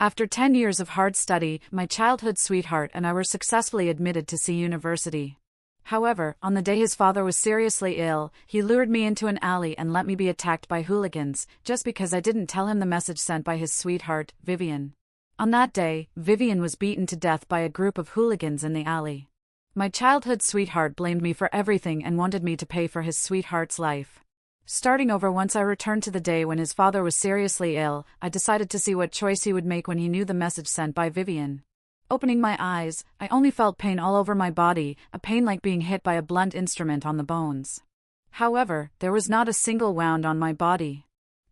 After 10 years of hard study, my childhood sweetheart and I were successfully admitted to university. However, on the day his father was seriously ill, he lured me into an alley and let me be attacked by hooligans, just because I didn't tell him the message sent by his sweetheart, Vivian. On that day, Vivian was beaten to death by a group of hooligans in the alley. My childhood sweetheart blamed me for everything and wanted me to pay for his sweetheart's life. Starting over once I returned to the day when his father was seriously ill, I decided to see what choice he would make when he knew the message sent by Vivian. Opening my eyes, I only felt pain all over my body, a pain like being hit by a blunt instrument on the bones. However, there was not a single wound on my body.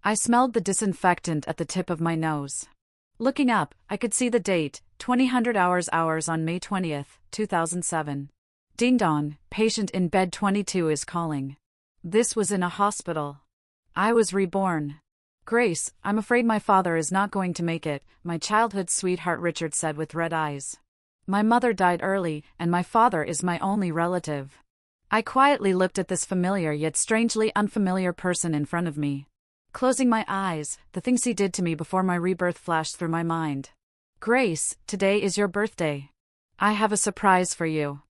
I smelled the disinfectant at the tip of my nose. Looking up, I could see the date, 2000 hours on May 20th, 2007. Ding dong, patient in bed 22 is calling. This was in a hospital. I was reborn. Grace, I'm afraid my father is not going to make it, my childhood sweetheart Richard said with red eyes. My mother died early, and my father is my only relative. I quietly looked at this familiar yet strangely unfamiliar person in front of me. Closing my eyes, the things he did to me before my rebirth flashed through my mind. Grace, today is your birthday. I have a surprise for you.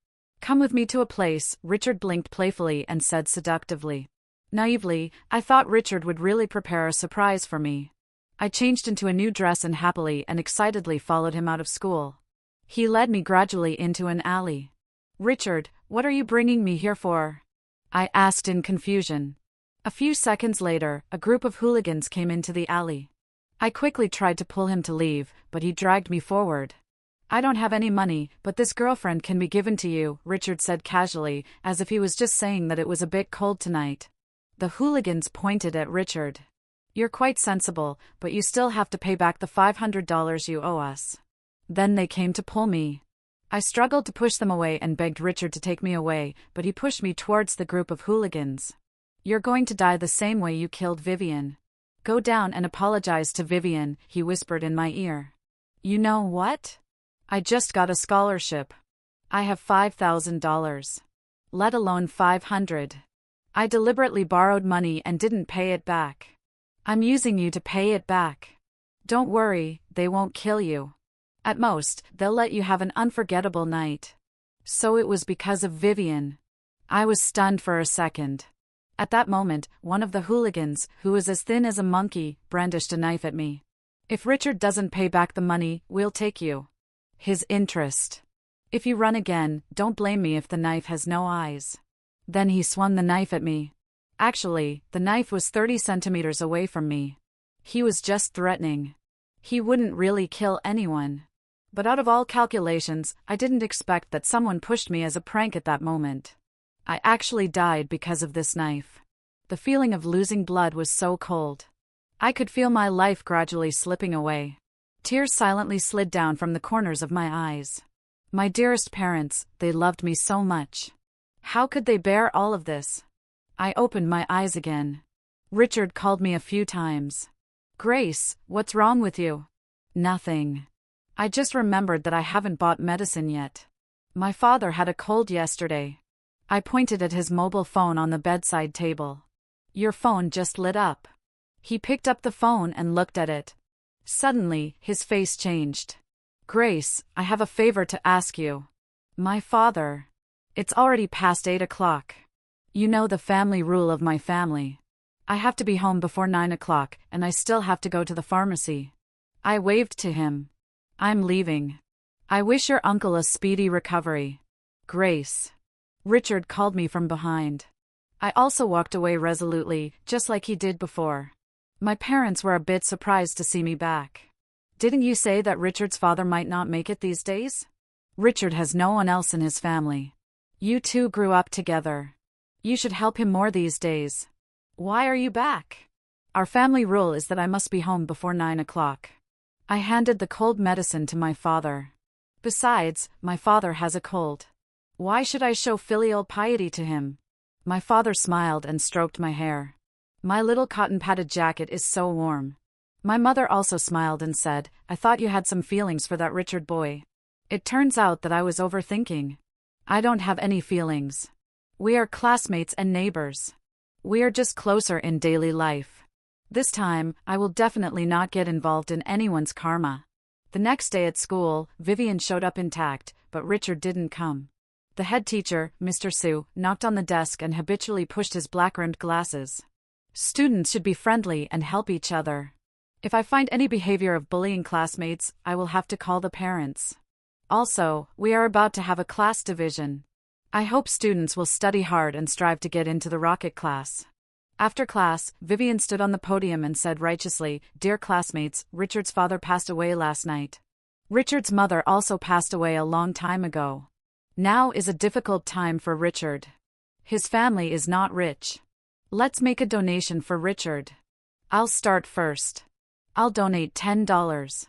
Come with me to a place, Richard blinked playfully and said seductively. Naively, I thought Richard would really prepare a surprise for me. I changed into a new dress and happily and excitedly followed him out of school. He led me gradually into an alley. Richard, what are you bringing me here for? I asked in confusion. A few seconds later, a group of hooligans came into the alley. I quickly tried to pull him to leave, but he dragged me forward. I don't have any money, but this girlfriend can be given to you, Richard said casually, as if he was just saying that it was a bit cold tonight. The hooligans pointed at Richard. You're quite sensible, but you still have to pay back the $500 you owe us. Then they came to pull me. I struggled to push them away and begged Richard to take me away, but he pushed me towards the group of hooligans. You're going to die the same way you killed Vivian. Go down and apologize to Vivian, he whispered in my ear. You know what? I just got a scholarship. I have $5,000. Let alone $500. I deliberately borrowed money and didn't pay it back. I'm using you to pay it back. Don't worry, they won't kill you. At most, they'll let you have an unforgettable night. So it was because of Vivian. I was stunned for a second. At that moment, one of the hooligans, who was as thin as a monkey, brandished a knife at me. If Richard doesn't pay back the money, we'll take you. His interest. If you run again, don't blame me if the knife has no eyes. Then he swung the knife at me. Actually, the knife was 30 centimeters away from me. He was just threatening. He wouldn't really kill anyone. But out of all calculations, I didn't expect that someone pushed me as a prank at that moment. I actually died because of this knife. The feeling of losing blood was so cold. I could feel my life gradually slipping away. Tears silently slid down from the corners of my eyes. My dearest parents, they loved me so much. How could they bear all of this? I opened my eyes again. Richard called me a few times. Grace, what's wrong with you? Nothing. I just remembered that I haven't bought medicine yet. My father had a cold yesterday. I pointed at his mobile phone on the bedside table. Your phone just lit up. He picked up the phone and looked at it. Suddenly, his face changed. Grace, I have a favor to ask you. My father. It's already past 8 o'clock. You know the family rule of my family. I have to be home before 9 o'clock, and I still have to go to the pharmacy. I waved to him. I'm leaving. I wish your uncle a speedy recovery. Grace. Richard called me from behind. I also walked away resolutely, just like he did before. My parents were a bit surprised to see me back. Didn't you say that Richard's father might not make it these days? Richard has no one else in his family. You two grew up together. You should help him more these days. Why are you back? Our family rule is that I must be home before 9 o'clock. I handed the cold medicine to my father. Besides, my father has a cold. Why should I show filial piety to him? My father smiled and stroked my hair. My little cotton-padded jacket is so warm. My mother also smiled and said, I thought you had some feelings for that Richard boy. It turns out that I was overthinking. I don't have any feelings. We are classmates and neighbors. We are just closer in daily life. This time, I will definitely not get involved in anyone's karma. The next day at school, Vivian showed up intact, but Richard didn't come. The head teacher, Mr. Sue, knocked on the desk and habitually pushed his black-rimmed glasses. Students should be friendly and help each other. If I find any behavior of bullying classmates, I will have to call the parents. Also, we are about to have a class division. I hope students will study hard and strive to get into the rocket class. After class, Vivian stood on the podium and said righteously, "Dear classmates, Richard's father passed away last night. Richard's mother also passed away a long time ago. Now is a difficult time for Richard. His family is not rich. Let's make a donation for Richard. I'll start first. I'll donate $10.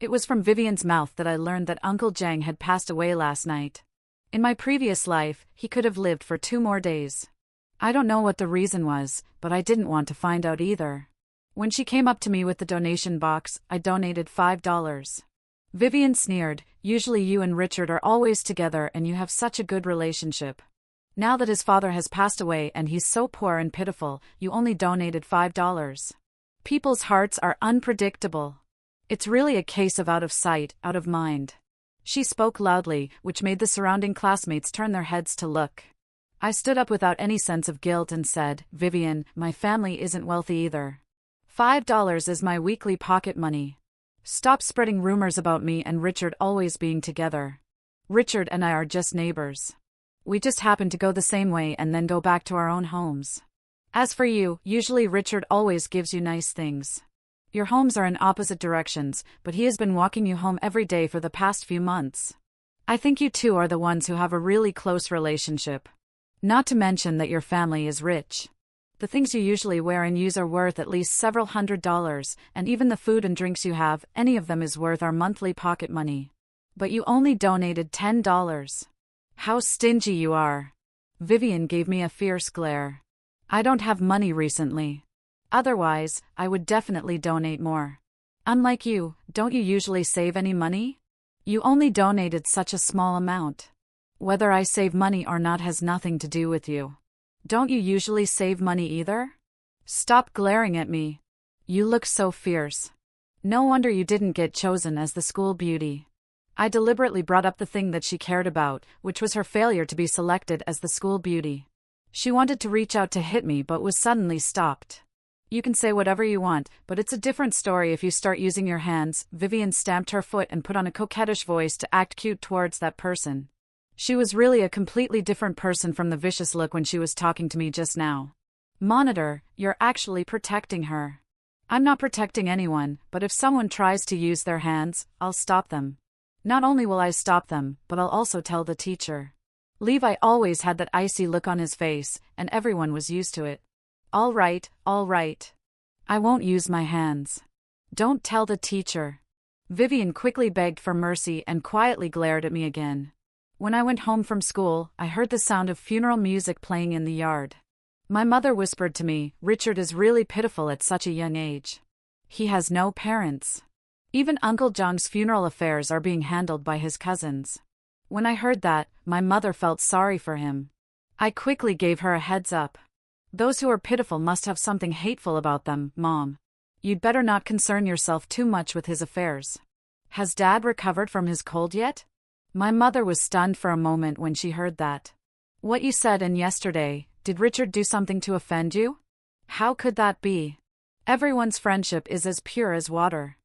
It was from Vivian's mouth that I learned that Uncle Jang had passed away last night. In my previous life, he could have lived for 2 more days. I don't know what the reason was, but I didn't want to find out either. When she came up to me with the donation box, I donated $5. Vivian sneered, "Usually you and Richard are always together and you have such a good relationship. Now that his father has passed away and he's so poor and pitiful, you only donated $5. People's hearts are unpredictable. It's really a case of out of sight, out of mind." She spoke loudly, which made the surrounding classmates turn their heads to look. I stood up without any sense of guilt and said, "Vivian, my family isn't wealthy either. $5 is my weekly pocket money. Stop spreading rumors about me and Richard always being together. Richard and I are just neighbors. We just happen to go the same way and then go back to our own homes. As for you, usually Richard always gives you nice things. Your homes are in opposite directions, but he has been walking you home every day for the past few months. I think you two are the ones who have a really close relationship. Not to mention that your family is rich. The things you usually wear and use are worth at least several $100s, and even the food and drinks you have, any of them is worth our monthly pocket money. But you only donated $10. How stingy you are." Vivian gave me a fierce glare. "I don't have money recently. Otherwise, I would definitely donate more. Unlike you, don't you usually save any money? You only donated such a small amount. Whether I save money or not has nothing to do with you. Don't you usually save money either? Stop glaring at me. You look so fierce. No wonder you didn't get chosen as the school beauty." I deliberately brought up the thing that she cared about, which was her failure to be selected as the school beauty. She wanted to reach out to hit me but was suddenly stopped. "You can say whatever you want, but it's a different story if you start using your hands." Vivian stamped her foot and put on a coquettish voice to act cute towards that person. She was really a completely different person from the vicious look when she was talking to me just now. "Monitor, you're actually protecting her." "I'm not protecting anyone, but if someone tries to use their hands, I'll stop them. Not only will I stop them, but I'll also tell the teacher." Levi always had that icy look on his face, and everyone was used to it. All right. I won't use my hands. Don't tell the teacher." Vivian quickly begged for mercy and quietly glared at me again. When I went home from school, I heard the sound of funeral music playing in the yard. My mother whispered to me, "Richard is really pitiful at such a young age. He has no parents. Even Uncle Jong's funeral affairs are being handled by his cousins." When I heard that, my mother felt sorry for him. I quickly gave her a heads up. "Those who are pitiful must have something hateful about them, Mom. You'd better not concern yourself too much with his affairs." "Has Dad recovered from his cold yet?" My mother was stunned for a moment when she heard that. "What you said and yesterday, did Richard do something to offend you? How could that be? Everyone's friendship is as pure as water.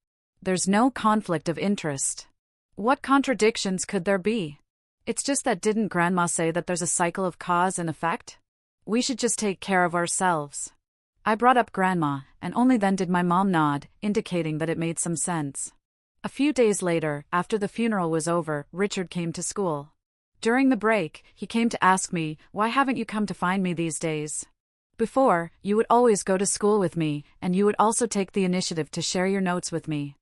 There's no conflict of interest. What contradictions could there be? It's just that didn't Grandma say that there's a cycle of cause and effect? We should just take care of ourselves." I brought up Grandma, and only then did my mom nod, indicating that it made some sense. A few days later, after the funeral was over, Richard came to school. During the break, he came to ask me, "Why haven't you come to find me these days? Before, you would always go to school with me, and you would also take the initiative to share your notes with me."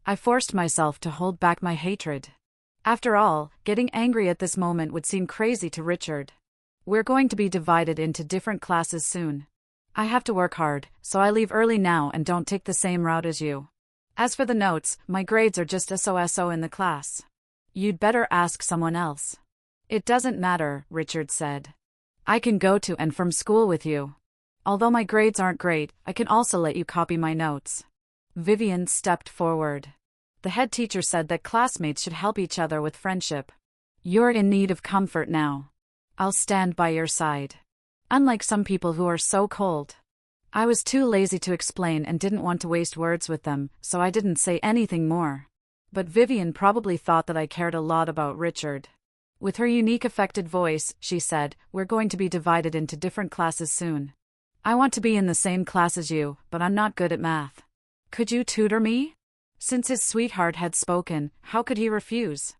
I forced myself to hold back my hatred. After all, getting angry at this moment would seem crazy to Richard. We're going to be divided into different classes soon. I have to work hard, so I leave early now and don't take the same route as you. As for the notes, my grades are just so in the class. You'd better ask someone else. "It doesn't matter," Richard said. "I can go to and from school with you. Although my grades aren't great, I can also let you copy my notes." Vivian stepped forward. The head teacher said that classmates should help each other with friendship. You're in need of comfort now. I'll stand by your side. Unlike some people who are so cold. I was too lazy to explain and didn't want to waste words with them, so I didn't say anything more. But Vivian probably thought that I cared a lot about Richard. With her unique affected voice, she said, "We're going to be divided into different classes soon. I want to be in the same class as you, but I'm not good at math. Could you tutor me?" Since his sweetheart had spoken, how could he refuse?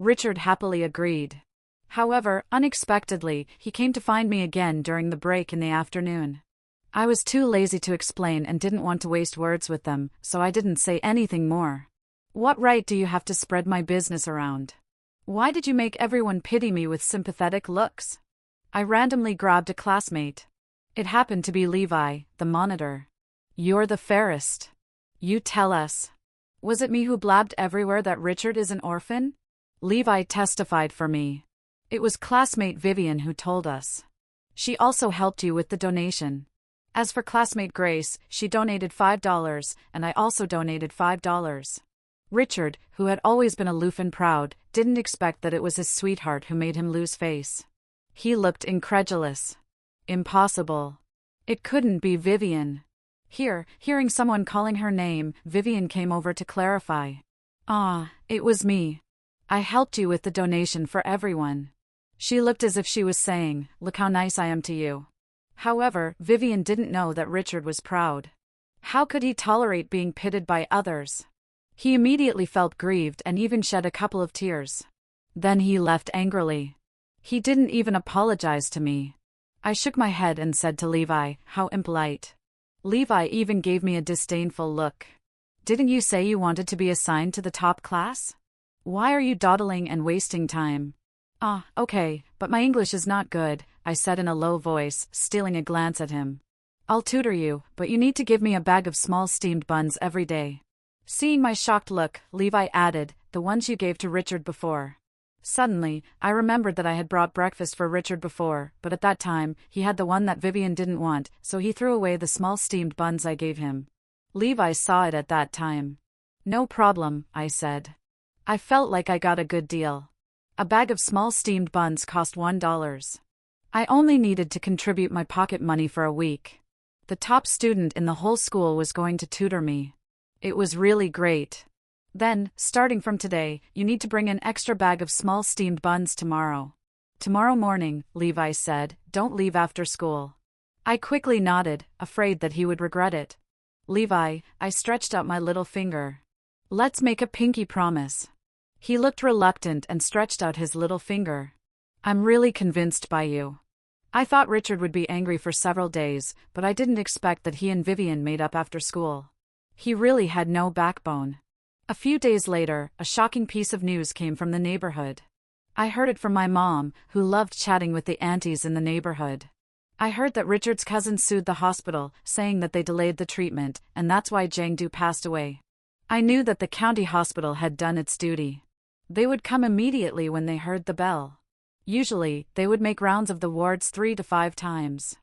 Richard happily agreed. However, unexpectedly, he came to find me again during the break in the afternoon. I was too lazy to explain and didn't want to waste words with them, so I didn't say anything more. "What right do you have to spread my business around? Why did you make everyone pity me with sympathetic looks?" I randomly grabbed a classmate. It happened to be Levi, the monitor. "You're the fairest. You tell us. Was it me who blabbed everywhere that Richard is an orphan?" Levi testified for me. "It was classmate Vivian who told us. She also helped you with the donation. As for classmate Grace, she donated $5, and I also donated $5. Richard, who had always been aloof and proud, didn't expect that it was his sweetheart who made him lose face. He looked incredulous. Impossible. It couldn't be Vivian. Hearing someone calling her name, Vivian came over to clarify. "Ah, it was me. I helped you with the donation for everyone." She looked as if she was saying, "Look how nice I am to you." However, Vivian didn't know that Richard was proud. How could he tolerate being pitied by others? He immediately felt grieved and even shed a couple of tears. Then he left angrily. He didn't even apologize to me. I shook my head and said to Levi, "How impolite." Levi even gave me a disdainful look. "Didn't you say you wanted to be assigned to the top class? Why are you dawdling and wasting time?" "Ah, okay, but my English is not good," I said in a low voice, stealing a glance at him. "I'll tutor you, but you need to give me a bag of small steamed buns every day." Seeing my shocked look, Levi added, "The ones you gave to Richard before." Suddenly, I remembered that I had brought breakfast for Richard before, but at that time, he had the one that Vivian didn't want, so he threw away the small steamed buns I gave him. Levi saw it at that time. "No problem," I said. I felt like I got a good deal. A bag of small steamed buns cost $1. I only needed to contribute my pocket money for a week. The top student in the whole school was going to tutor me. It was really great. "Then, starting from today, you need to bring an extra bag of small steamed buns tomorrow." "Tomorrow morning," Levi said. "Don't leave after school." I quickly nodded, afraid that he would regret it. "Levi," I stretched out my little finger. "Let's make a pinky promise." He looked reluctant and stretched out his little finger. "I'm really convinced by you." I thought Richard would be angry for several days, but I didn't expect that he and Vivian made up after school. He really had no backbone. A few days later, a shocking piece of news came from the neighborhood. I heard it from my mom, who loved chatting with the aunties in the neighborhood. I heard that Richard's cousin sued the hospital, saying that they delayed the treatment, and that's why Jangdu passed away. I knew that the county hospital had done its duty. They would come immediately when they heard the bell. Usually, they would make rounds of the wards 3 to 5 times.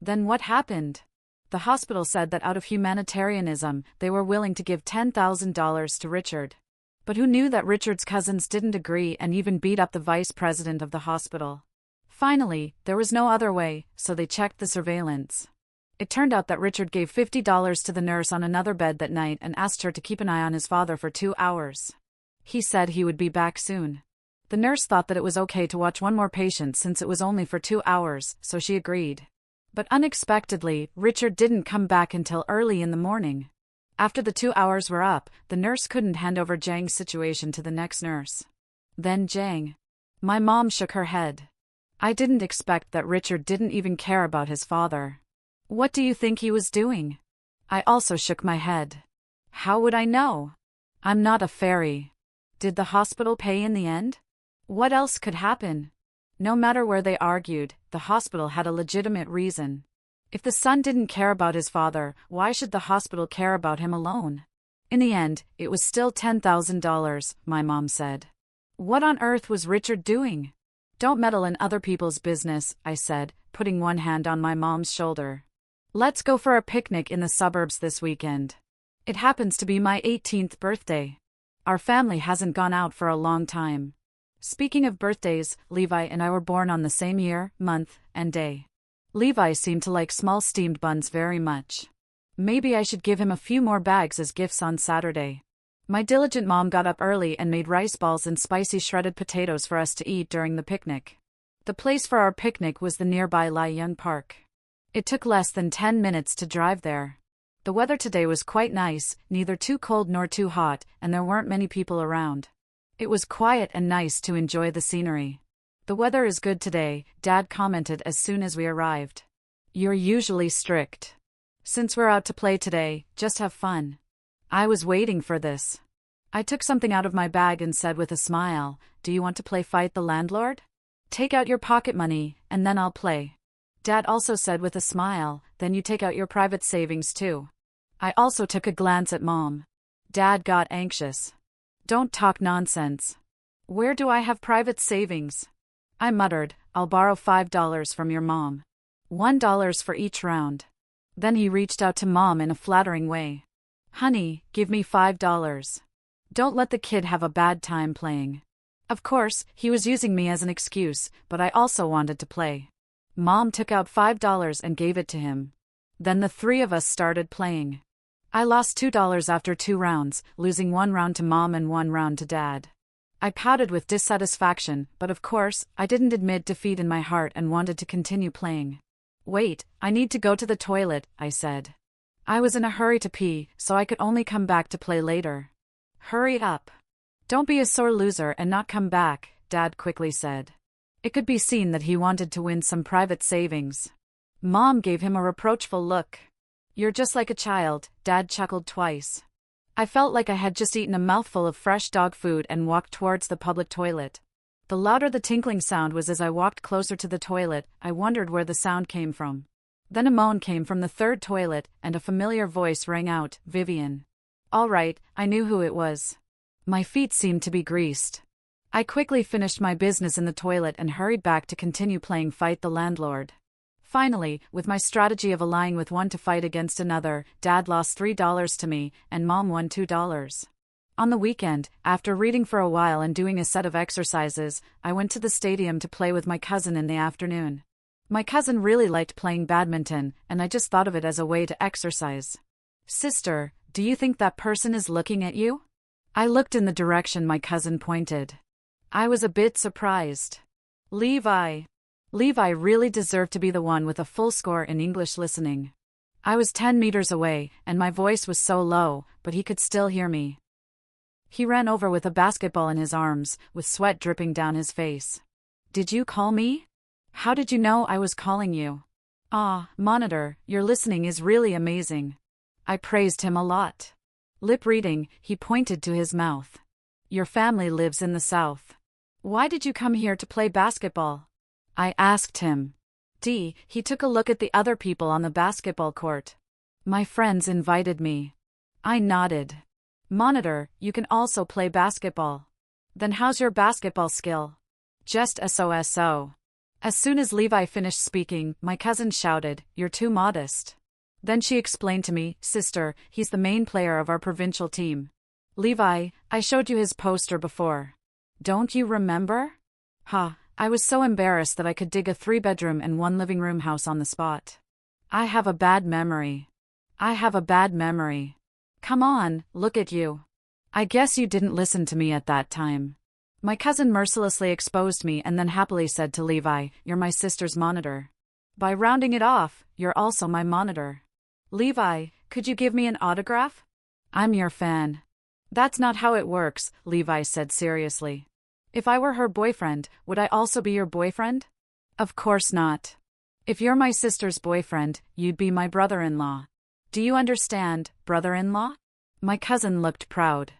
Then what happened? The hospital said that out of humanitarianism, they were willing to give $10,000 to Richard. But who knew that Richard's cousins didn't agree and even beat up the vice president of the hospital? Finally, there was no other way, so they checked the surveillance. It turned out that Richard gave $50 to the nurse on another bed that night and asked her to keep an eye on his father for 2 hours. He said he would be back soon. The nurse thought that it was okay to watch one more patient since it was only for 2 hours, so she agreed. But unexpectedly, Richard didn't come back until early in the morning. After the 2 hours were up, the nurse couldn't hand over Jang's situation to the next nurse. Then Jang. My mom shook her head. I didn't expect that Richard didn't even care about his father. What do you think he was doing? I also shook my head. How would I know? I'm not a fairy. Did the hospital pay in the end? What else could happen? No matter where they argued, the hospital had a legitimate reason. If the son didn't care about his father, why should the hospital care about him alone? In the end, it was still $10,000, my mom said. What on earth was Richard doing? Don't meddle in other people's business, I said, putting one hand on my mom's shoulder. Let's go for a picnic in the suburbs this weekend. It happens to be my 18th birthday. Our family hasn't gone out for a long time. Speaking of birthdays, Levi and I were born on the same year, month, and day. Levi seemed to like small steamed buns very much. Maybe I should give him a few more bags as gifts on Saturday. My diligent mom got up early and made rice balls and spicy shredded potatoes for us to eat during the picnic. The place for our picnic was the nearby Young Park. It took less than 10 minutes to drive there. The weather today was quite nice, neither too cold nor too hot, and there weren't many people around. It was quiet and nice to enjoy the scenery. "The weather is good today," Dad commented as soon as we arrived. "You're usually strict. Since we're out to play today, just have fun." I was waiting for this. I took something out of my bag and said with a smile, "Do you want to play Fight the Landlord? Take out your pocket money, and then I'll play." Dad also said with a smile, "Then you take out your private savings too." I also took a glance at Mom. Dad got anxious. "Don't talk nonsense. Where do I have private savings?" I muttered, "I'll borrow $5 from your mom. $1 for each round." Then he reached out to Mom in a flattering way. "Honey, give me $5. Don't let the kid have a bad time playing." Of course, he was using me as an excuse, but I also wanted to play. Mom took out $5 and gave it to him. Then the three of us started playing. I lost $2 after 2 rounds, losing 1 round to Mom and 1 round to Dad. I pouted with dissatisfaction, but of course, I didn't admit defeat in my heart and wanted to continue playing. "Wait, I need to go to the toilet," I said. I was in a hurry to pee, so I could only come back to play later. "Hurry up. Don't be a sore loser and not come back," Dad quickly said. It could be seen that he wanted to win some private savings. Mom gave him a reproachful look. "You're just like a child," Dad chuckled twice. I felt like I had just eaten a mouthful of fresh dog food and walked towards the public toilet. The louder the tinkling sound was as I walked closer to the toilet, I wondered where the sound came from. Then a moan came from the third toilet, and a familiar voice rang out, "Vivian." All right, I knew who it was. My feet seemed to be greased. I quickly finished my business in the toilet and hurried back to continue playing Fight the Landlord. Finally, with my strategy of allying with one to fight against another, Dad lost $3 to me, and Mom won $2. On the weekend, after reading for a while and doing a set of exercises, I went to the stadium to play with my cousin in the afternoon. My cousin really liked playing badminton, and I just thought of it as a way to exercise. "Sister, do you think that person is looking at you?" I looked in the direction my cousin pointed. I was a bit surprised. Levi really deserved to be the one with a full score in English listening. I was 10 meters away, and my voice was so low, but he could still hear me. He ran over with a basketball in his arms, with sweat dripping down his face. "Did you call me? How did you know I was calling you?" "Ah, Monitor, your listening is really amazing." I praised him a lot. Lip reading, he pointed to his mouth. "Your family lives in the South. Why did you come here to play basketball?" I asked him. He took a look at the other people on the basketball court. "My friends invited me." I nodded. "Monitor, you can also play basketball. Then how's your basketball skill?" "Just so." As soon as Levi finished speaking, my cousin shouted, "You're too modest." Then she explained to me, "Sister, he's the main player of our provincial team. Levi, I showed you his poster before. Don't you remember?" I was so embarrassed that I could dig a 3-bedroom and 1 living room house on the spot. I have a bad memory. Come on, look at you. I guess you didn't listen to me at that time. My cousin mercilessly exposed me and then happily said to Levi, "You're my sister's monitor. By rounding it off, you're also my monitor. Levi, could you give me an autograph? I'm your fan." "That's not how it works," Levi said seriously. "If I were her boyfriend, would I also be your boyfriend?" "Of course not. If you're my sister's boyfriend, you'd be my brother-in-law. Do you understand, brother-in-law?" My cousin looked proud.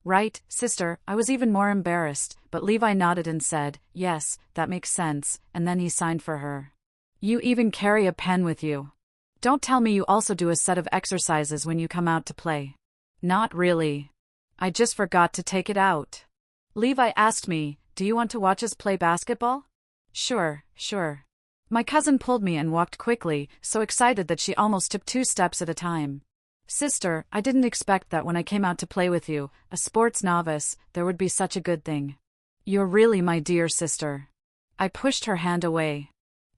"Right, sister." I was even more embarrassed, but Levi nodded and said, "Yes, that makes sense," and then he signed for her. "You even carry a pen with you. Don't tell me you also do a set of exercises when you come out to play." "Not really. I just forgot to take it out." Levi asked me, "Do you want to watch us play basketball?" Sure. My cousin pulled me and walked quickly, so excited that she almost took 2 steps at a time. Sister, I didn't expect that when I came out to play with you, a sports novice, there would be such a good thing. You're really my dear sister. I pushed her hand away.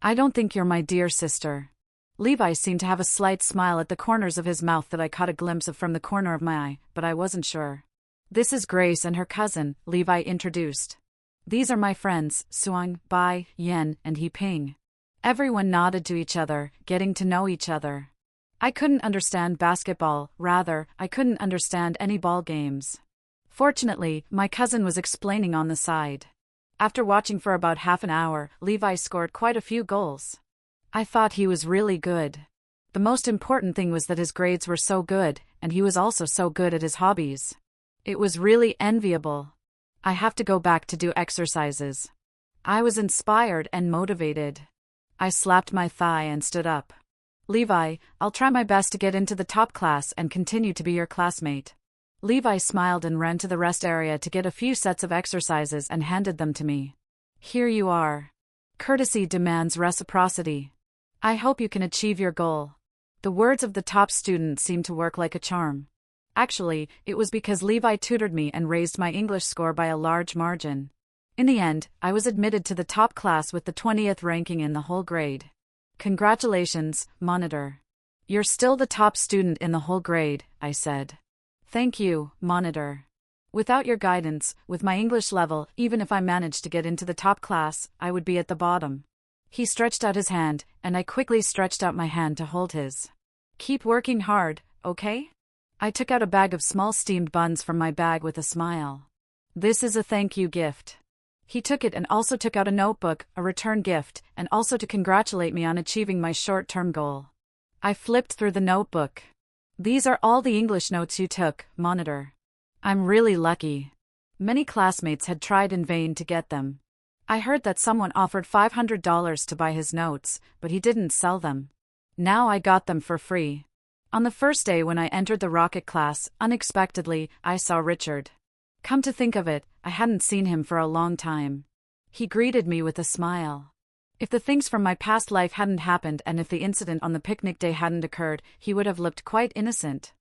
I don't think you're my dear sister. Levi seemed to have a slight smile at the corners of his mouth that I caught a glimpse of from the corner of my eye, but I wasn't sure. This is Grace and her cousin, Levi introduced. These are my friends, Suang, Bai, Yen, and He Ping. Everyone nodded to each other, getting to know each other. I couldn't understand basketball, rather, I couldn't understand any ball games. Fortunately, my cousin was explaining on the side. After watching for about half an hour, Levi scored quite a few goals. I thought he was really good. The most important thing was that his grades were so good, and he was also so good at his hobbies. It was really enviable. I have to go back to do exercises. I was inspired and motivated. I slapped my thigh and stood up. Levi, I'll try my best to get into the top class and continue to be your classmate. Levi smiled and ran to the rest area to get a few sets of exercises and handed them to me. Here you are. Courtesy demands reciprocity. I hope you can achieve your goal. The words of the top student seemed to work like a charm. Actually, it was because Levi tutored me and raised my English score by a large margin. In the end, I was admitted to the top class with the 20th ranking in the whole grade. Congratulations, Monitor. You're still the top student in the whole grade, I said. Thank you, Monitor. Without your guidance, with my English level, even if I managed to get into the top class, I would be at the bottom. He stretched out his hand, and I quickly stretched out my hand to hold his. Keep working hard, okay? I took out a bag of small steamed buns from my bag with a smile. This is a thank you gift. He took it and also took out a notebook, a return gift, and also to congratulate me on achieving my short-term goal. I flipped through the notebook. These are all the English notes you took, Monitor. I'm really lucky. Many classmates had tried in vain to get them. I heard that someone offered $500 to buy his notes, but he didn't sell them. Now I got them for free. On the first day when I entered the rocket class, unexpectedly, I saw Richard. Come to think of it, I hadn't seen him for a long time. He greeted me with a smile. If the things from my past life hadn't happened and if the incident on the picnic day hadn't occurred, he would have looked quite innocent.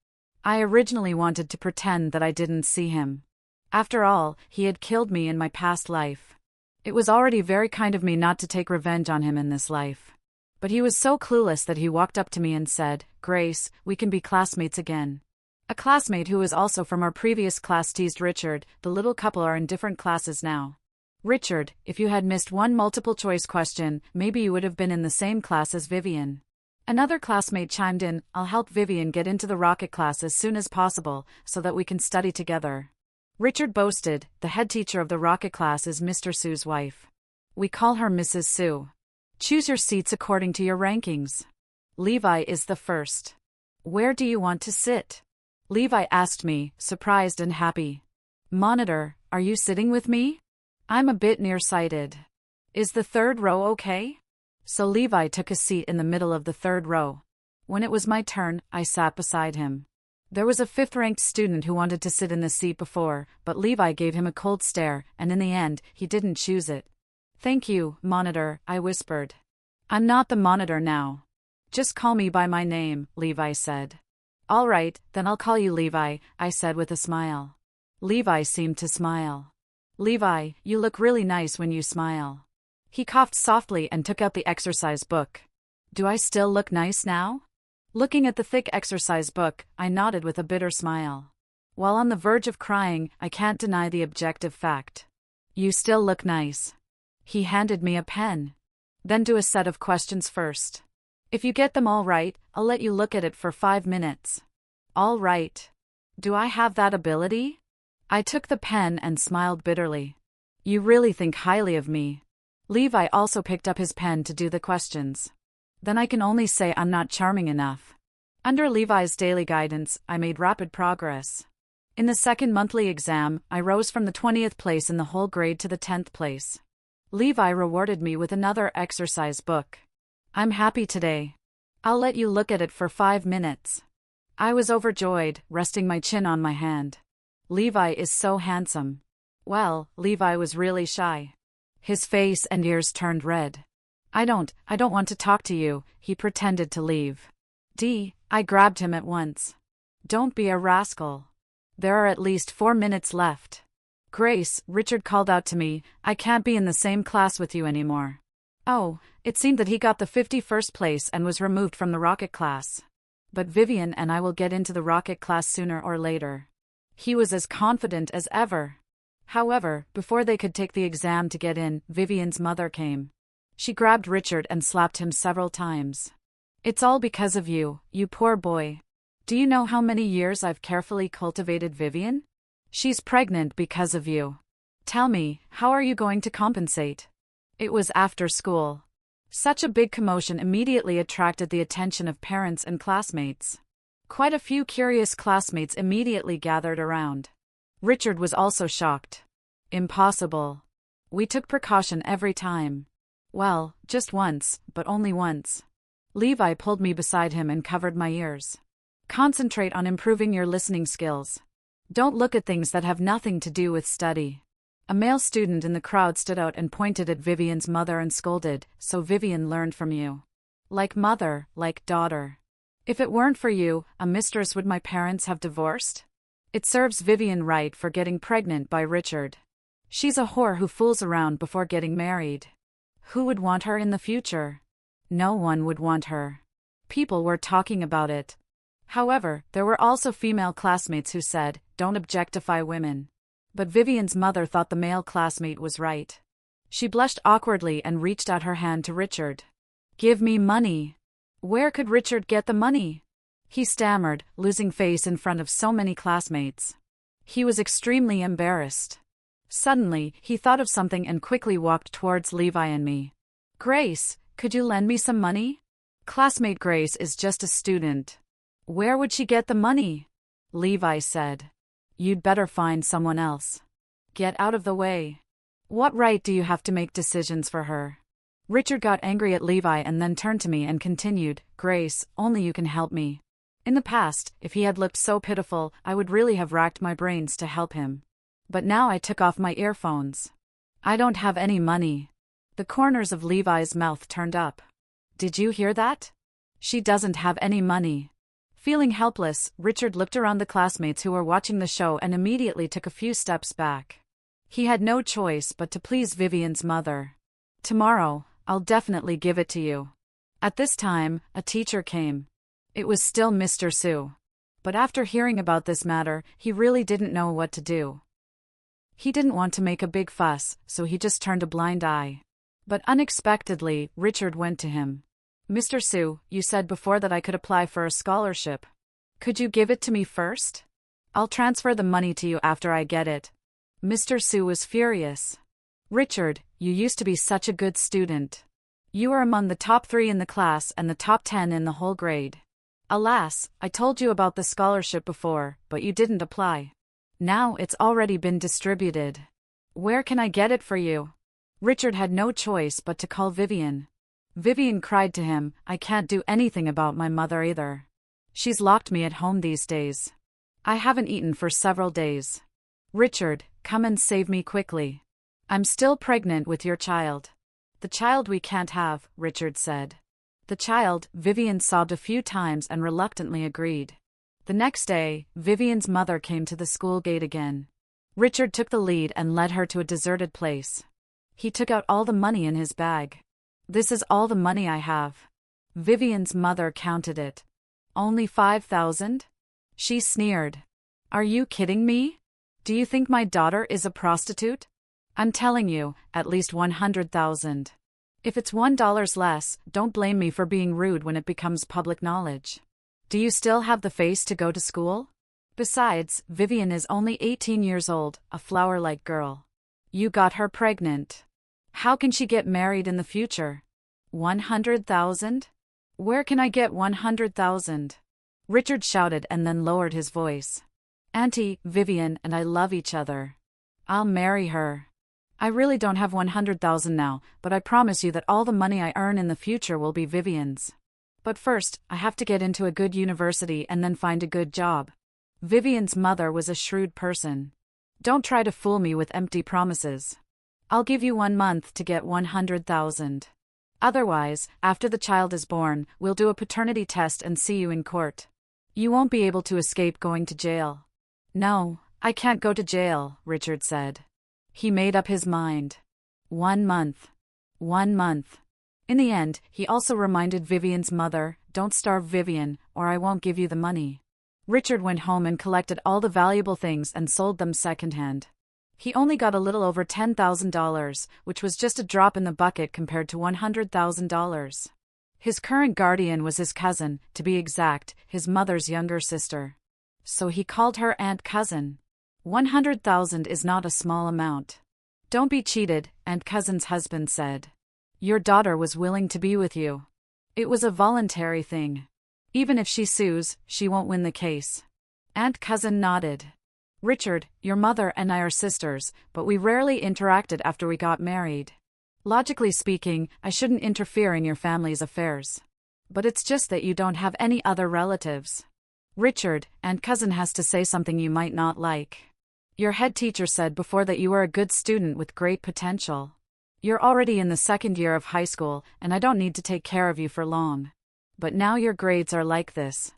I originally wanted to pretend that I didn't see him. After all, he had killed me in my past life. It was already very kind of me not to take revenge on him in this life. But he was so clueless that he walked up to me and said, Grace, we can be classmates again. A classmate who was also from our previous class teased Richard, the little couple are in different classes now. Richard, if you had missed one multiple-choice question, maybe you would have been in the same class as Vivian. Another classmate chimed in, I'll help Vivian get into the rocket class as soon as possible, so that we can study together. Richard boasted, the head teacher of the rocket class is Mr. Su's wife. We call her Mrs. Su. Choose your seats according to your rankings. Levi is the first. Where do you want to sit? Levi asked me, surprised and happy. Monitor, are you sitting with me? I'm a bit nearsighted. Is the third row okay? So Levi took a seat in the middle of the third row. When it was my turn, I sat beside him. There was a fifth-ranked student who wanted to sit in the seat before, but Levi gave him a cold stare, and in the end, he didn't choose it. Thank you, Monitor, I whispered. I'm not the Monitor now. Just call me by my name, Levi said. All right, then I'll call you Levi, I said with a smile. Levi seemed to smile. Levi, you look really nice when you smile. He coughed softly and took out the exercise book. Do I still look nice now? Looking at the thick exercise book, I nodded with a bitter smile. While on the verge of crying, I can't deny the objective fact. You still look nice. He handed me a pen. Then do a set of questions first. If you get them all right, I'll let you look at it for 5 minutes. All right. Do I have that ability? I took the pen and smiled bitterly. You really think highly of me. Levi also picked up his pen to do the questions. Then I can only say I'm not charming enough. Under Levi's daily guidance, I made rapid progress. In the second monthly exam, I rose from the 20th place in the whole grade to the 10th place. Levi rewarded me with another exercise book. I'm happy today. I'll let you look at it for 5 minutes. I was overjoyed, resting my chin on my hand. Levi is so handsome. Well, Levi was really shy. His face and ears turned red. I don't want to talk to you, he pretended to leave. I grabbed him at once. Don't be a rascal. There are at least 4 minutes left. Grace, Richard called out to me, I can't be in the same class with you anymore. Oh, it seemed that he got the 51st place and was removed from the rocket class. But Vivian and I will get into the rocket class sooner or later. He was as confident as ever. However, before they could take the exam to get in, Vivian's mother came. She grabbed Richard and slapped him several times. It's all because of you, you poor boy. Do you know how many years I've carefully cultivated Vivian? She's pregnant because of you. Tell me, how are you going to compensate? It was after school. Such a big commotion immediately attracted the attention of parents and classmates. Quite a few curious classmates immediately gathered around. Richard was also shocked. Impossible. We took precaution every time. Well, just once, but only once. Levi pulled me beside him and covered my ears. Concentrate on improving your listening skills. Don't look at things that have nothing to do with study. A male student in the crowd stood out and pointed at Vivian's mother and scolded, so Vivian learned from you. Like mother, like daughter. If it weren't for you, a mistress would my parents have divorced? It serves Vivian right for getting pregnant by Richard. She's a whore who fools around before getting married. Who would want her in the future? No one would want her. People were talking about it. However, there were also female classmates who said, don't objectify women. But Vivian's mother thought the male classmate was right. She blushed awkwardly and reached out her hand to Richard. Give me money. Where could Richard get the money? He stammered, losing face in front of so many classmates. He was extremely embarrassed. Suddenly, he thought of something and quickly walked towards Levi and me. Grace, could you lend me some money? Classmate Grace is just a student. Where would she get the money? Levi said. You'd better find someone else. Get out of the way. What right do you have to make decisions for her? Richard got angry at Levi and then turned to me and continued, Grace, only you can help me. In the past, if he had looked so pitiful, I would really have racked my brains to help him. But now I took off my earphones. I don't have any money. The corners of Levi's mouth turned up. Did you hear that? She doesn't have any money. Feeling helpless, Richard looked around the classmates who were watching the show and immediately took a few steps back. He had no choice but to please Vivian's mother. Tomorrow, I'll definitely give it to you. At this time, a teacher came. It was still Mr. Sue. But after hearing about this matter, he really didn't know what to do. He didn't want to make a big fuss, so he just turned a blind eye. But unexpectedly, Richard went to him. Mr. Sue, you said before that I could apply for a scholarship. Could you give it to me first? I'll transfer the money to you after I get it. Mr. Sue was furious. Richard, you used to be such a good student. You were among the top 3 in the class and the top 10 in the whole grade. Alas, I told you about the scholarship before, but you didn't apply. Now it's already been distributed. Where can I get it for you? Richard had no choice but to call Vivian. Vivian cried to him, I can't do anything about my mother either. She's locked me at home these days. I haven't eaten for several days. Richard, come and save me quickly. I'm still pregnant with your child. The child we can't have, Richard said. The child, Vivian sobbed a few times and reluctantly agreed. The next day, Vivian's mother came to the school gate again. Richard took the lead and led her to a deserted place. He took out all the money in his bag. This is all the money I have. Vivian's mother counted it. Only 5,000? She sneered. Are you kidding me? Do you think my daughter is a prostitute? I'm telling you, at least 100,000. If it's $1 less, don't blame me for being rude when it becomes public knowledge. Do you still have the face to go to school? Besides, Vivian is only 18 years old, a flower-like girl. You got her pregnant. How can she get married in the future? 100,000? Where can I get 100,000? Richard shouted and then lowered his voice. Auntie, Vivian and I love each other. I'll marry her. I really don't have 100,000 now, but I promise you that all the money I earn in the future will be Vivian's. But first, I have to get into a good university and then find a good job. Vivian's mother was a shrewd person. Don't try to fool me with empty promises. I'll give you 1 month to get 100,000. Otherwise, after the child is born, we'll do a paternity test and see you in court. You won't be able to escape going to jail. No, I can't go to jail, Richard said. He made up his mind. 1 month. 1 month. In the end, he also reminded Vivian's mother, "Don't starve Vivian, or I won't give you the money." Richard went home and collected all the valuable things and sold them secondhand. He only got a little over $10,000, which was just a drop in the bucket compared to $100,000. His current guardian was his cousin, to be exact, his mother's younger sister. So he called her Aunt Cousin. 100,000 is not a small amount. "Don't be cheated," Aunt Cousin's husband said. "Your daughter was willing to be with you. It was a voluntary thing. Even if she sues, she won't win the case." Aunt Cousin nodded. "Richard, your mother and I are sisters, but we rarely interacted after we got married. Logically speaking, I shouldn't interfere in your family's affairs. But it's just that you don't have any other relatives." "Richard, Aunt Cousin has to say something you might not like. Your head teacher said before that you were a good student with great potential. You're already in the 2nd year of high school, and I don't need to take care of you for long. But now your grades are like this.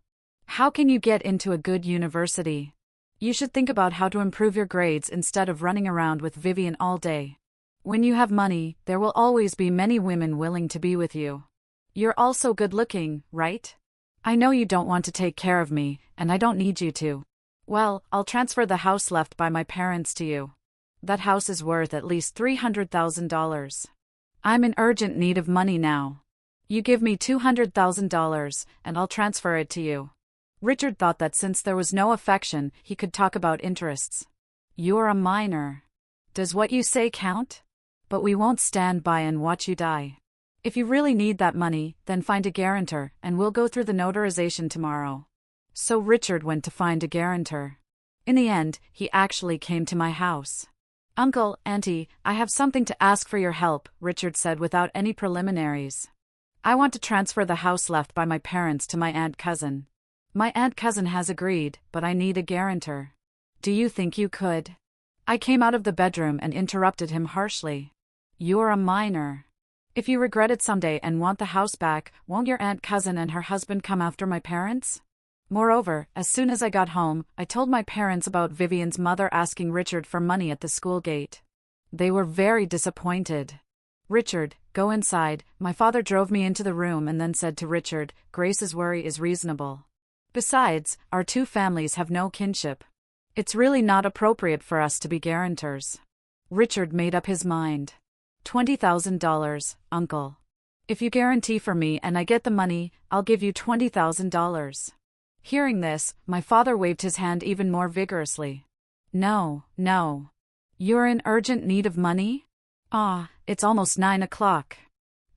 How can you get into a good university? You should think about how to improve your grades instead of running around with Vivian all day. When you have money, there will always be many women willing to be with you. You're also good looking, right? I know you don't want to take care of me, and I don't need you to. Well, I'll transfer the house left by my parents to you. That house is worth at least $300,000. I'm in urgent need of money now. You give me $200,000, and I'll transfer it to you." Richard thought that since there was no affection, he could talk about interests. "You're a minor. Does what you say count? But we won't stand by and watch you die. If you really need that money, then find a guarantor, and we'll go through the notarization tomorrow." So Richard went to find a guarantor. In the end, he actually came to my house. "Uncle, Auntie, I have something to ask for your help," Richard said without any preliminaries. "I want to transfer the house left by my parents to my Aunt Cousin. My Aunt Cousin has agreed, but I need a guarantor. Do you think you could?" I came out of the bedroom and interrupted him harshly. "You're a minor. If you regret it someday and want the house back, won't your Aunt Cousin and her husband come after my parents?" Moreover, as soon as I got home, I told my parents about Vivian's mother asking Richard for money at the school gate. They were very disappointed. "Richard, go inside," my father drove me into the room and then said to Richard, "Grace's worry is reasonable. Besides, our two families have no kinship. It's really not appropriate for us to be guarantors." Richard made up his mind. $20,000, Uncle. If you guarantee for me and I get the money, I'll give you $20,000. Hearing this, my father waved his hand even more vigorously. No. You're in urgent need of money? It's almost 9 o'clock.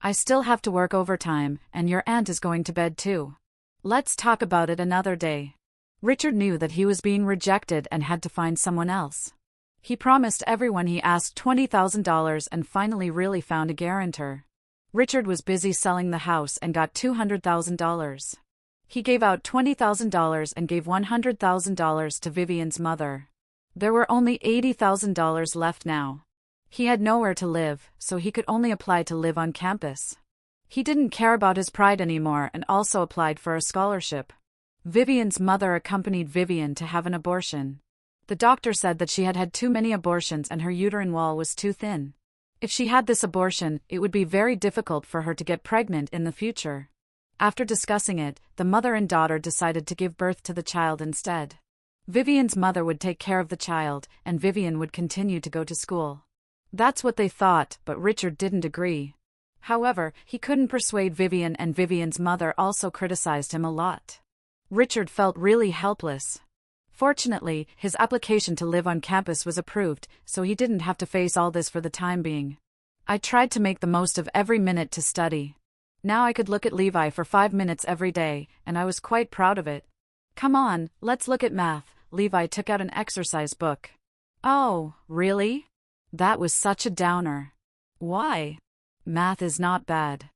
I still have to work overtime, and your aunt is going to bed too. Let's talk about it another day. Richard knew that he was being rejected and had to find someone else. He promised everyone he asked $20,000 and finally really found a guarantor. Richard was busy selling the house and got $200,000. He gave out $20,000 and gave $100,000 to Vivian's mother. There were only $80,000 left now. He had nowhere to live, so he could only apply to live on campus. He didn't care about his pride anymore and also applied for a scholarship. Vivian's mother accompanied Vivian to have an abortion. The doctor said that she had had too many abortions and her uterine wall was too thin. If she had this abortion, it would be very difficult for her to get pregnant in the future. After discussing it, the mother and daughter decided to give birth to the child instead. Vivian's mother would take care of the child, and Vivian would continue to go to school. That's what they thought, but Richard didn't agree. However, he couldn't persuade Vivian, and Vivian's mother also criticized him a lot. Richard felt really helpless. Fortunately, his application to live on campus was approved, so he didn't have to face all this for the time being. I tried to make the most of every minute to study. Now I could look at Levi for 5 minutes every day, and I was quite proud of it. "Come on, let's look at math." Levi took out an exercise book. "Oh, really? That was such a downer." "Why?" "Math is not bad.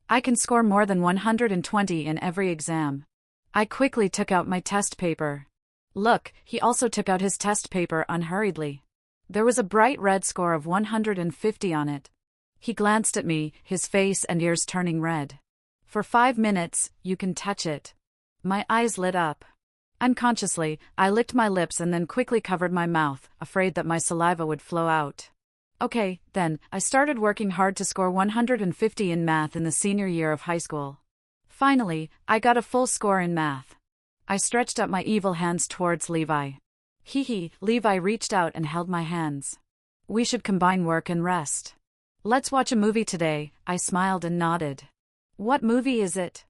I can score more than 120 in every exam." I quickly took out my test paper. Look, he also took out his test paper unhurriedly. There was a bright red score of 150 on it. He glanced at me, his face and ears turning red. "For 5 minutes, you can touch it." My eyes lit up. Unconsciously, I licked my lips and then quickly covered my mouth, afraid that my saliva would flow out. Okay, then, I started working hard to score 150 in math in the senior year of high school. Finally, I got a full score in math. I stretched up my evil hands towards Levi. Hee. Levi reached out and held my hands. We should combine work and rest. Let's watch a movie today, I smiled and nodded. What movie is it?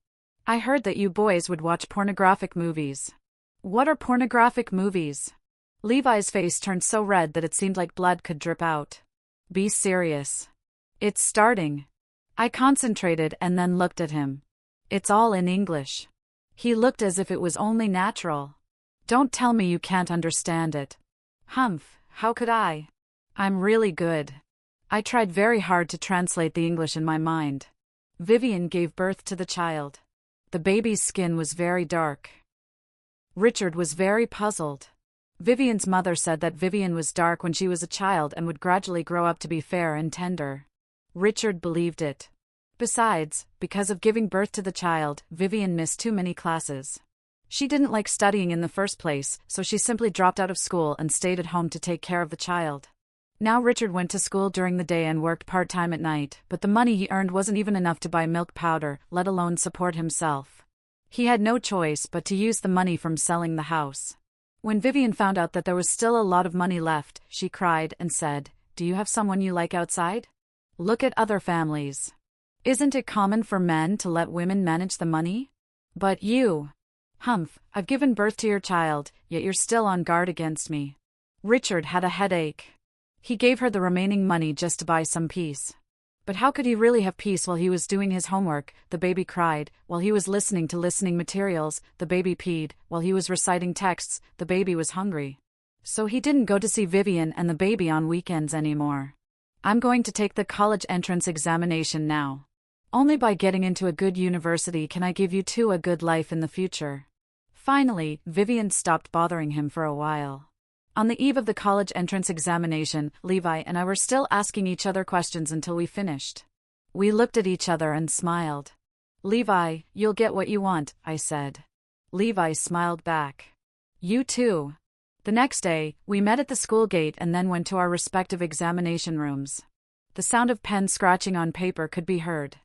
I heard that you boys would watch pornographic movies. What are pornographic movies? Levi's face turned so red that it seemed like blood could drip out. Be serious. It's starting. I concentrated and then looked at him. It's all in English. He looked as if it was only natural. Don't tell me you can't understand it. Humph, how could I? I'm really good. I tried very hard to translate the English in my mind. Vivian gave birth to the child. The baby's skin was very dark. Richard was very puzzled. Vivian's mother said that Vivian was dark when she was a child and would gradually grow up to be fair and tender. Richard believed it. Besides, because of giving birth to the child, Vivian missed too many classes. She didn't like studying in the first place, so she simply dropped out of school and stayed at home to take care of the child. Now Richard went to school during the day and worked part-time at night, but the money he earned wasn't even enough to buy milk powder, let alone support himself. He had no choice but to use the money from selling the house. When Vivian found out that there was still a lot of money left, she cried and said, "Do you have someone you like outside? Look at other families. Isn't it common for men to let women manage the money? But you. Humph, I've given birth to your child, yet you're still on guard against me." Richard had a headache. He gave her the remaining money just to buy some peace. But how could he really have peace while he was doing his homework? The baby cried. While he was listening to listening materials, the baby peed. While he was reciting texts, the baby was hungry. So he didn't go to see Vivian and the baby on weekends anymore. I'm going to take the college entrance examination now. Only by getting into a good university can I give you two a good life in the future. Finally, Vivian stopped bothering him for a while. On the eve of the college entrance examination, Levi and I were still asking each other questions until we finished. We looked at each other and smiled. Levi, you'll get what you want, I said. Levi smiled back. You too. The next day, we met at the school gate and then went to our respective examination rooms. The sound of pen scratching on paper could be heard.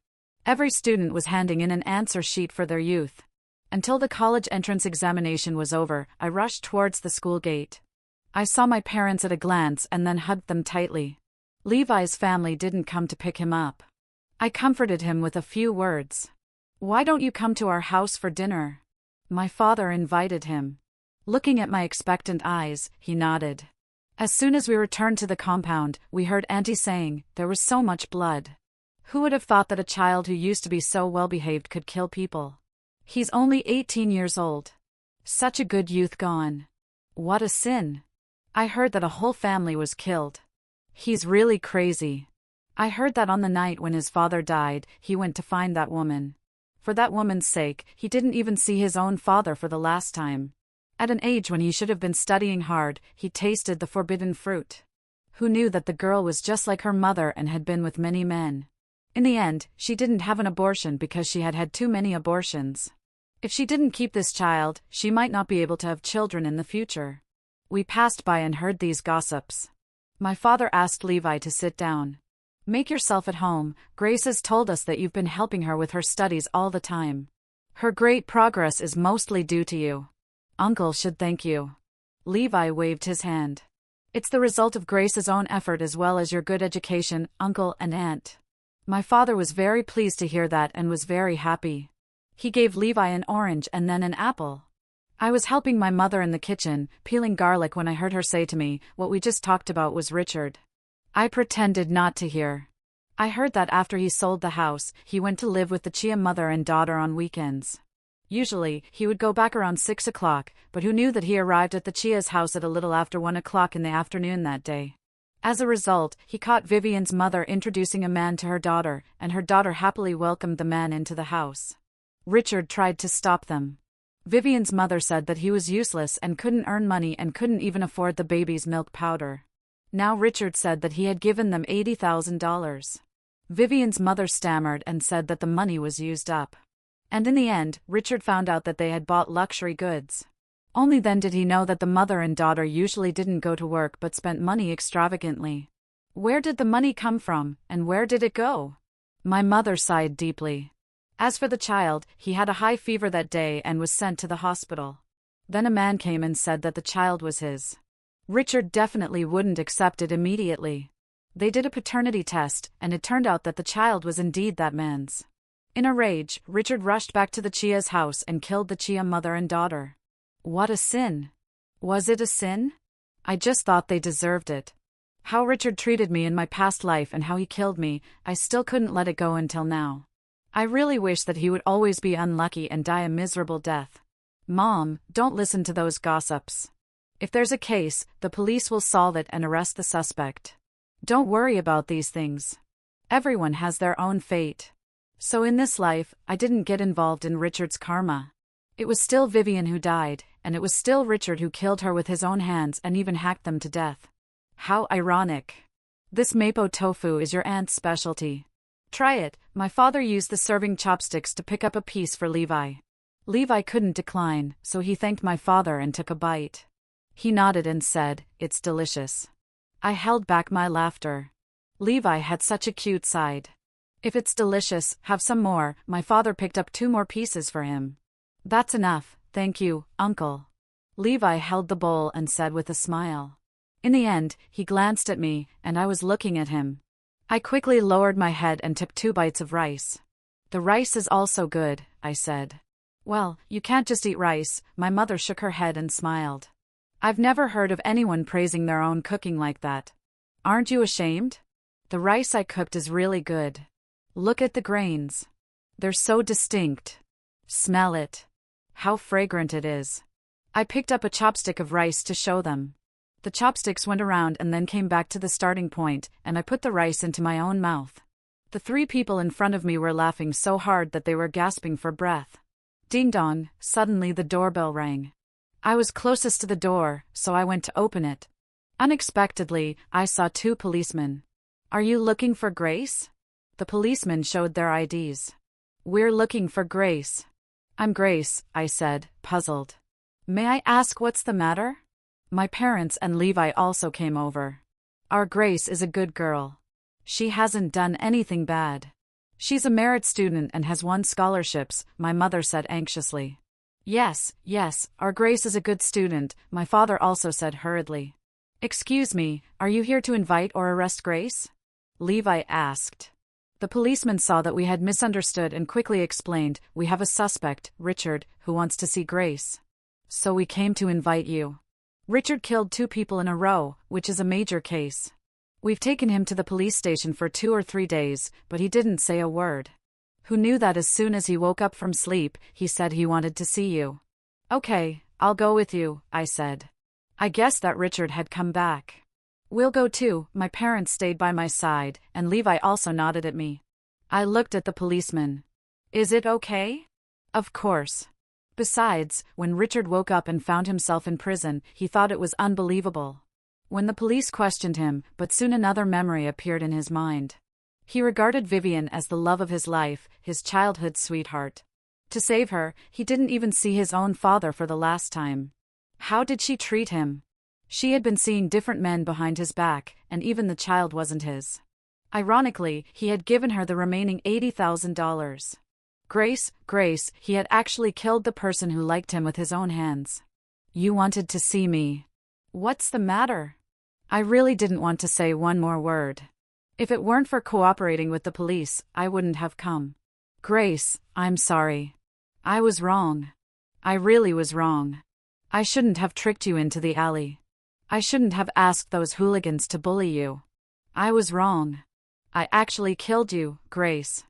Every student was handing in an answer sheet for their youth. Until the college entrance examination was over, I rushed towards the school gate. I saw my parents at a glance and then hugged them tightly. Levi's family didn't come to pick him up. I comforted him with a few words. Why don't you come to our house for dinner? My father invited him. Looking at my expectant eyes, he nodded. As soon as we returned to the compound, we heard Auntie saying, "There was so much blood. Who would have thought that a child who used to be so well-behaved could kill people? He's only 18 years old. Such a good youth gone. What a sin. I heard that a whole family was killed. He's really crazy. I heard that on the night when his father died, he went to find that woman. For that woman's sake, he didn't even see his own father for the last time. At an age when he should have been studying hard, he tasted the forbidden fruit. Who knew that the girl was just like her mother and had been with many men? In the end, she didn't have an abortion because she had had too many abortions. If she didn't keep this child, she might not be able to have children in the future. We passed by and heard these gossips. My father asked Levi to sit down. Make yourself at home. Grace has told us that you've been helping her with her studies all the time. Her great progress is mostly due to you. Uncle should thank you. Levi waved his hand. It's the result of Grace's own effort as well as your good education, Uncle and Aunt. My father was very pleased to hear that and was very happy. He gave Levi an orange and then an apple. I was helping my mother in the kitchen, peeling garlic when I heard her say to me, what we just talked about was Richard. I pretended not to hear. I heard that after he sold the house, he went to live with the Chia mother and daughter on weekends. Usually, he would go back around 6 o'clock, but who knew that he arrived at the Chia's house at a little after 1 o'clock in the afternoon that day. As a result, he caught Vivian's mother introducing a man to her daughter, and her daughter happily welcomed the man into the house. Richard tried to stop them. Vivian's mother said that he was useless and couldn't earn money and couldn't even afford the baby's milk powder. Now Richard said that he had given them $80,000. Vivian's mother stammered and said that the money was used up. And in the end, Richard found out that they had bought luxury goods. Only then did he know that the mother and daughter usually didn't go to work but spent money extravagantly. Where did the money come from, and where did it go? My mother sighed deeply. As for the child, he had a high fever that day and was sent to the hospital. Then a man came and said that the child was his. Richard definitely wouldn't accept it immediately. They did a paternity test, and it turned out that the child was indeed that man's. In a rage, Richard rushed back to the Chia's house and killed the Chia mother and daughter. What a sin! Was it a sin? I just thought they deserved it. How Richard treated me in my past life and how he killed me, I still couldn't let it go until now. I really wish that he would always be unlucky and die a miserable death. Mom, don't listen to those gossips. If there's a case, the police will solve it and arrest the suspect. Don't worry about these things. Everyone has their own fate. So in this life, I didn't get involved in Richard's karma. It was still Vivian who died, and it was still Richard who killed her with his own hands and even hacked them to death. How ironic. This mapo tofu is your aunt's specialty. Try it. My father used the serving chopsticks to pick up a piece for Levi. Levi couldn't decline, so he thanked my father and took a bite. He nodded and said, "It's delicious." I held back my laughter. Levi had such a cute side. "If it's delicious, have some more." My father picked up 2 more pieces for him. "That's enough, thank you, Uncle." Levi held the bowl and said with a smile. In the end, he glanced at me, and I was looking at him. I quickly lowered my head and took 2 bites of rice. "The rice is also good," I said. "Well, you can't just eat rice." My mother shook her head and smiled. "I've never heard of anyone praising their own cooking like that. Aren't you ashamed? The rice I cooked is really good. Look at the grains. They're so distinct. Smell it. How fragrant it is." I picked up a chopstick of rice to show them. The chopsticks went around and then came back to the starting point, and I put the rice into my own mouth. The 3 people in front of me were laughing so hard that they were gasping for breath. Ding dong, suddenly the doorbell rang. I was closest to the door, so I went to open it. Unexpectedly, I saw 2 policemen. "Are you looking for Grace?" The policemen showed their IDs. "We're looking for Grace." "I'm Grace," I said, puzzled. "May I ask what's the matter?" My parents and Levi also came over. "Our Grace is a good girl. She hasn't done anything bad. She's a merit student and has won scholarships," my mother said anxiously. Yes, our Grace is a good student," my father also said hurriedly. "Excuse me, are you here to invite or arrest Grace?" Levi asked. The policeman saw that we had misunderstood and quickly explained, "We have a suspect, Richard, who wants to see Grace. So we came to invite you. Richard killed 2 people in a row, which is a major case. We've taken him to the police station for 2 or 3 days, but he didn't say a word. Who knew that as soon as he woke up from sleep, he said he wanted to see you." "Okay, I'll go with you," I said. I guessed that Richard had come back. "We'll go too." My parents stayed by my side, and Levi also nodded at me. I looked at the policeman. "Is it okay?" "Of course." Besides, when Richard woke up and found himself in prison, he thought it was unbelievable. When the police questioned him, but soon another memory appeared in his mind. He regarded Vivian as the love of his life, his childhood sweetheart. To save her, he didn't even see his own father for the last time. How did she treat him? She had been seeing different men behind his back, and even the child wasn't his. Ironically, he had given her the remaining $80,000. Grace, he had actually killed the person who liked him with his own hands. "You wanted to see me. What's the matter?" I really didn't want to say one more word. If it weren't for cooperating with the police, I wouldn't have come. "Grace, I'm sorry. I was wrong. I really was wrong. I shouldn't have tricked you into the alley. I shouldn't have asked those hooligans to bully you. I was wrong. I actually killed you, Grace.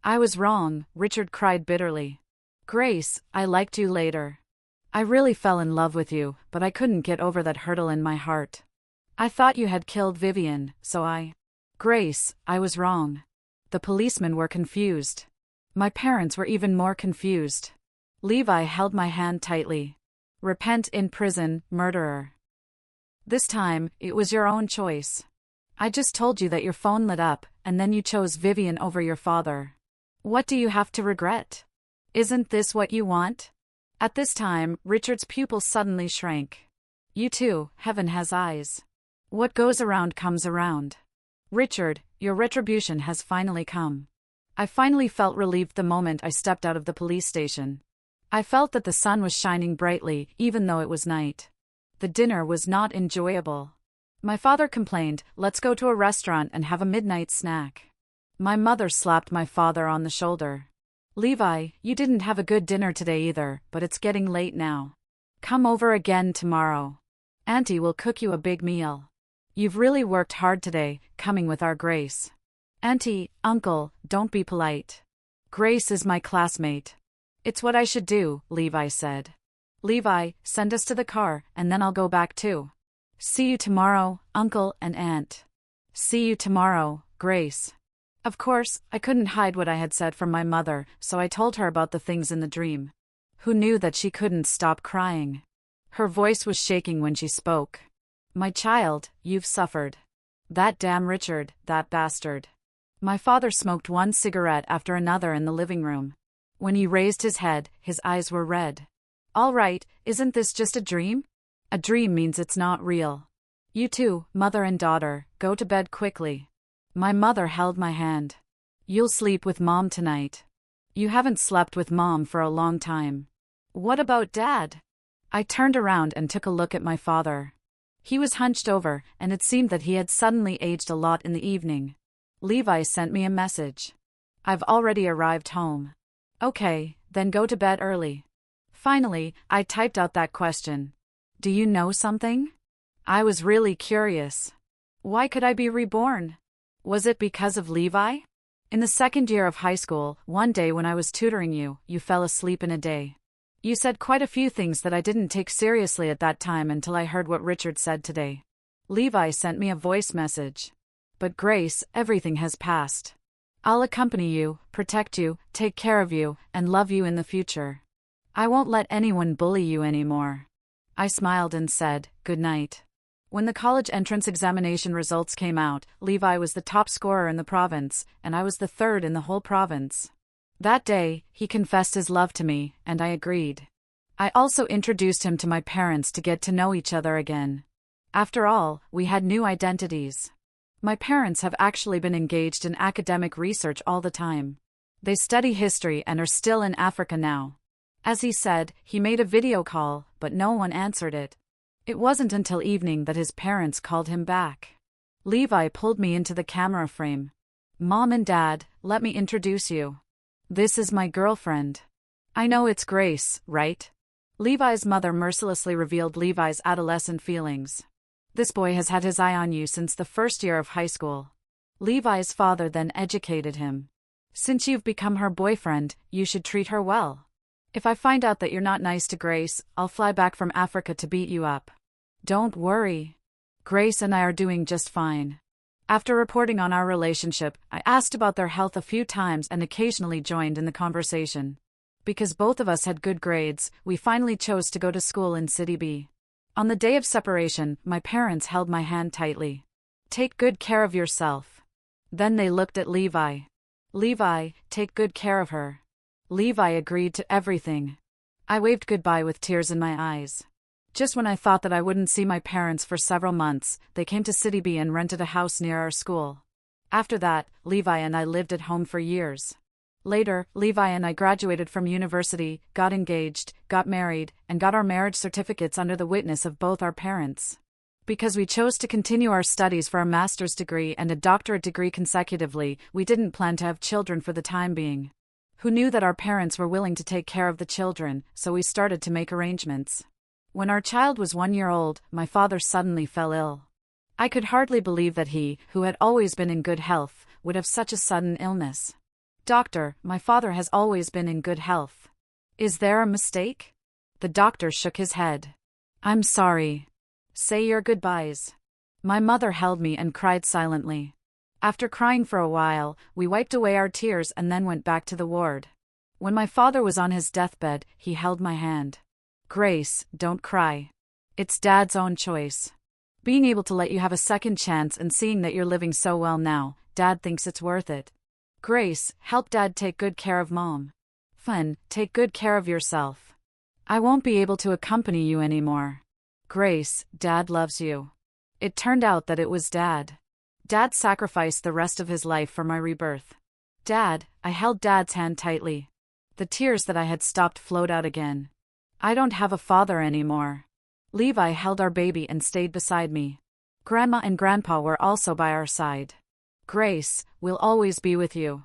I was wrong," Richard cried bitterly. "Grace, I liked you later. I really fell in love with you, but I couldn't get over that hurdle in my heart. I thought you had killed Vivian, so Grace, I was wrong." The policemen were confused. My parents were even more confused. Levi held my hand tightly. "Repent in prison, murderer. This time, it was your own choice. I just told you that your phone lit up, and then you chose Vivian over your father. What do you have to regret? Isn't this what you want?" At this time, Richard's pupils suddenly shrank. You too, heaven has eyes. What goes around comes around. Richard, your retribution has finally come. I finally felt relieved the moment I stepped out of the police station. I felt that the sun was shining brightly, even though it was night. The dinner was not enjoyable. My father complained, let's go to a restaurant and have a midnight snack. My mother slapped my father on the shoulder. Levi, you didn't have a good dinner today either, but it's getting late now. Come over again tomorrow. Auntie will cook you a big meal. You've really worked hard today, coming with our Grace. Auntie, uncle, don't be polite. Grace is my classmate. It's what I should do, Levi said. Levi, send us to the car, and then I'll go back too. See you tomorrow, uncle and aunt. See you tomorrow, Grace. Of course, I couldn't hide what I had said from my mother, so I told her about the things in the dream. Who knew that she couldn't stop crying? Her voice was shaking when she spoke. My child, you've suffered. That damn Richard, that bastard. My father smoked one cigarette after another in the living room. When he raised his head, his eyes were red. All right, isn't this just a dream? A dream means it's not real. You two, mother and daughter, go to bed quickly. My mother held my hand. You'll sleep with Mom tonight. You haven't slept with Mom for a long time. What about Dad? I turned around and took a look at my father. He was hunched over, and it seemed that he had suddenly aged a lot in the evening. Levi sent me a message. I've already arrived home. Okay, then go to bed early. Finally, I typed out that question. Do you know something? I was really curious. Why could I be reborn? Was it because of Levi? In the second year of high school, one day when I was tutoring you, you fell asleep in a day. You said quite a few things that I didn't take seriously at that time until I heard what Richard said today. Levi sent me a voice message. But Grace, everything has passed. I'll accompany you, protect you, take care of you, and love you in the future. I won't let anyone bully you anymore. I smiled and said, good night. When the college entrance examination results came out, Levi was the top scorer in the province, and I was the third in the whole province. That day, he confessed his love to me, and I agreed. I also introduced him to my parents to get to know each other again. After all, we had new identities. My parents have actually been engaged in academic research all the time. They study history and are still in Africa now. As he said, he made a video call, but no one answered it. It wasn't until evening that his parents called him back. Levi pulled me into the camera frame. Mom and Dad, let me introduce you. This is my girlfriend. I know it's Grace, right? Levi's mother mercilessly revealed Levi's adolescent feelings. This boy has had his eye on you since the first year of high school. Levi's father then educated him. Since you've become her boyfriend, you should treat her well. If I find out that you're not nice to Grace, I'll fly back from Africa to beat you up. Don't worry. Grace and I are doing just fine. After reporting on our relationship, I asked about their health a few times and occasionally joined in the conversation. Because both of us had good grades, we finally chose to go to school in City B. On the day of separation, my parents held my hand tightly. Take good care of yourself. Then they looked at Levi. Levi, take good care of her. Levi agreed to everything. I waved goodbye with tears in my eyes. Just when I thought that I wouldn't see my parents for several months, they came to City B and rented a house near our school. After that, Levi and I lived at home for years. Later, Levi and I graduated from university, got engaged, got married, and got our marriage certificates under the witness of both our parents. Because we chose to continue our studies for a master's degree and a doctorate degree consecutively, we didn't plan to have children for the time being. Who knew that our parents were willing to take care of the children, so we started to make arrangements. When our child was 1 year old, my father suddenly fell ill. I could hardly believe that he, who had always been in good health, would have such a sudden illness. Doctor, my father has always been in good health. Is there a mistake? The doctor shook his head. I'm sorry. Say your goodbyes. My mother held me and cried silently. After crying for a while, we wiped away our tears and then went back to the ward. When my father was on his deathbed, he held my hand. Grace, don't cry. It's Dad's own choice. Being able to let you have a second chance and seeing that you're living so well now, Dad thinks it's worth it. Grace, help Dad take good care of Mom. Fun, take good care of yourself. I won't be able to accompany you anymore. Grace, Dad loves you. It turned out that it was Dad. Dad sacrificed the rest of his life for my rebirth. Dad, I held Dad's hand tightly. The tears that I had stopped flowed out again. I don't have a father anymore. Levi held our baby and stayed beside me. Grandma and Grandpa were also by our side. Grace, we'll always be with you.